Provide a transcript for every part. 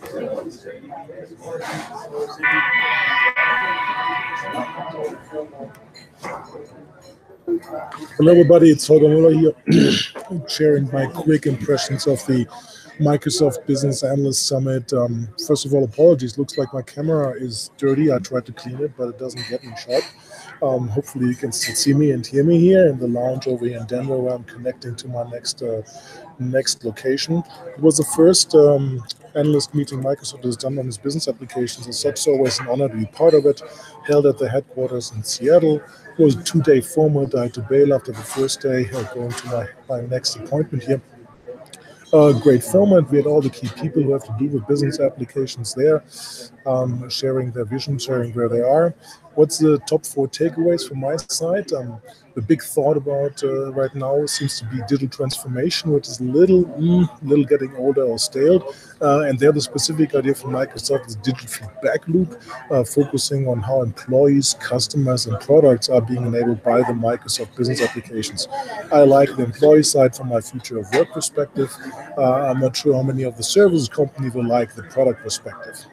Hello, everybody. It's Holger Mueller here, sharing my quick impressions of the Microsoft Business Analyst Summit. First of all, apologies. Looks like my camera is dirty. I tried to clean it, but it doesn't get me shot. Hopefully, you can still see me and hear me here in the lounge over here in Denver, where I'm connecting to my next location. It was the first analyst meeting Microsoft has done on its business applications. As such, it's always an honor to be part of it. Held at the headquarters in Seattle. It was a 2-day format. I had to bail after the first day, going to my next appointment here. Great format. We had all the key people who have to do with business applications there, sharing their vision, sharing where they are. What's the top 4 takeaways from my side? The big thought about right now seems to be digital transformation, which is little getting older or stale. And there, the specific idea from Microsoft is digital feedback loop, focusing on how employees, customers, and products are being enabled by the Microsoft business applications. I like the employee side from my future of work perspective. I'm not sure how many of the services company will like the product perspective.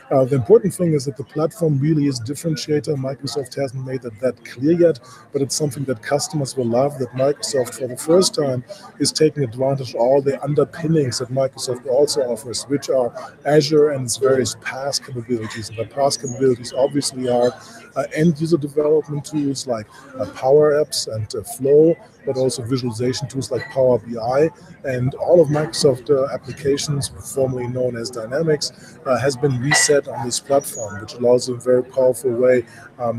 The important thing is that the platform really is a differentiator. Microsoft hasn't made that clear yet, but it's something that customers will love, that Microsoft for the first time is taking advantage of all the underpinnings that Microsoft also offers, which are Azure and its various PaaS capabilities. And the PaaS capabilities obviously are end-user development tools like Power Apps and Flow, but also visualization tools like Power BI. And all of Microsoft applications, formerly known as Dynamics, has been reset on this platform, which allows a very powerful way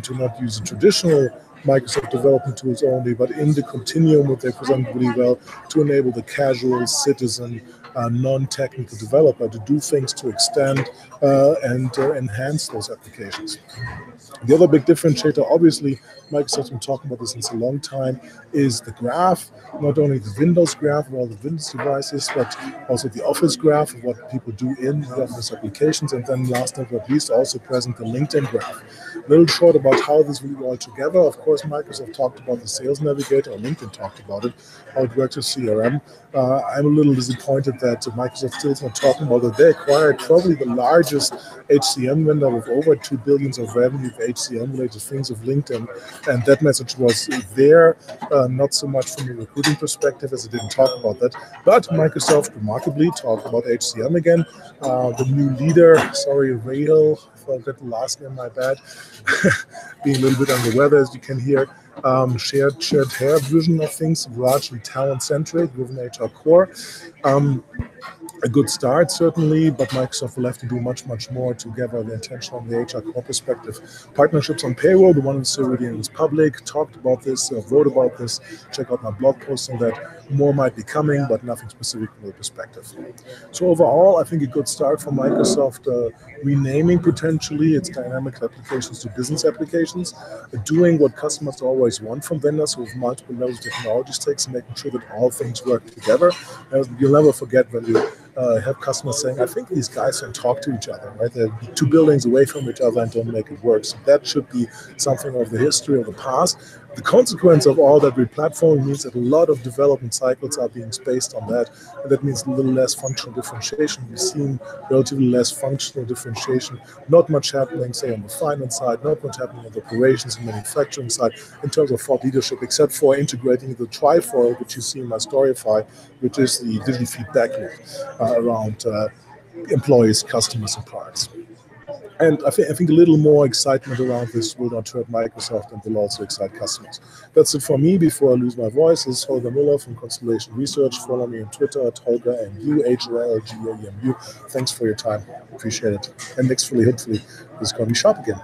to not use the traditional Microsoft development tools only, but in the continuum, what they present really well, to enable the casual citizen, non-technical developer to do things to extend and enhance those applications. The other big differentiator, obviously, Microsoft's been talking about this since a long time, is the graph. Not only the Windows graph of all the Windows devices, but also the Office graph of what people do in the Office applications. And then last but not least, also present the LinkedIn graph. A little short about how this will all together. Of course, Microsoft talked about the Sales Navigator, or LinkedIn talked about it, how it works with CRM. I'm a little disappointed that Microsoft still is not talking about it. They acquired probably the largest HCM vendor with over 2 billion of revenue of HCM-related things of LinkedIn. And that message was there, not so much from a recruiting perspective, as it didn't talk about that. But Microsoft remarkably talked about HCM again. The new leader, Rahel, I forgot the last name, my bad, being a little bit under the weather, as you can hear, shared her vision of things, largely talent-centric with an HR core. A good start, certainly, but Microsoft will have to do much more to gather the attention on the HR core perspective. Partnerships on payroll, the one in Ceridian is public, talked about this, wrote about this. Check out my blog post on that. More might be coming, but nothing specific from the perspective. So overall, I think a good start for Microsoft, renaming potentially its dynamic applications to business applications, doing what customers always want from vendors with multiple levels of technology stacks, and making sure that all things work together. You'll never forget when you have customers saying, I think these guys don't talk to each other, right? They're 2 buildings away from each other and don't make it work. So that should be something of the history of the past. The consequence of all that replatforming means that a lot of development cycles are being spaced on that, and that means a little less functional differentiation. We've seen relatively less functional differentiation, not much happening, say, on the finance side, not much happening on the operations and manufacturing side in terms of thought leadership, except for integrating the trifoil, which you see in my Storyify, which is the digital feedback loop around employees, customers, and products. And I think a little more excitement around this will not hurt Microsoft and will also excite customers. That's it for me. Before I lose my voice, this is Holger Mueller from Constellation Research. Follow me on Twitter at HolgerMU, HOLGAMU. Thanks for your time. Appreciate it. And next, hopefully, this is going to be sharp again.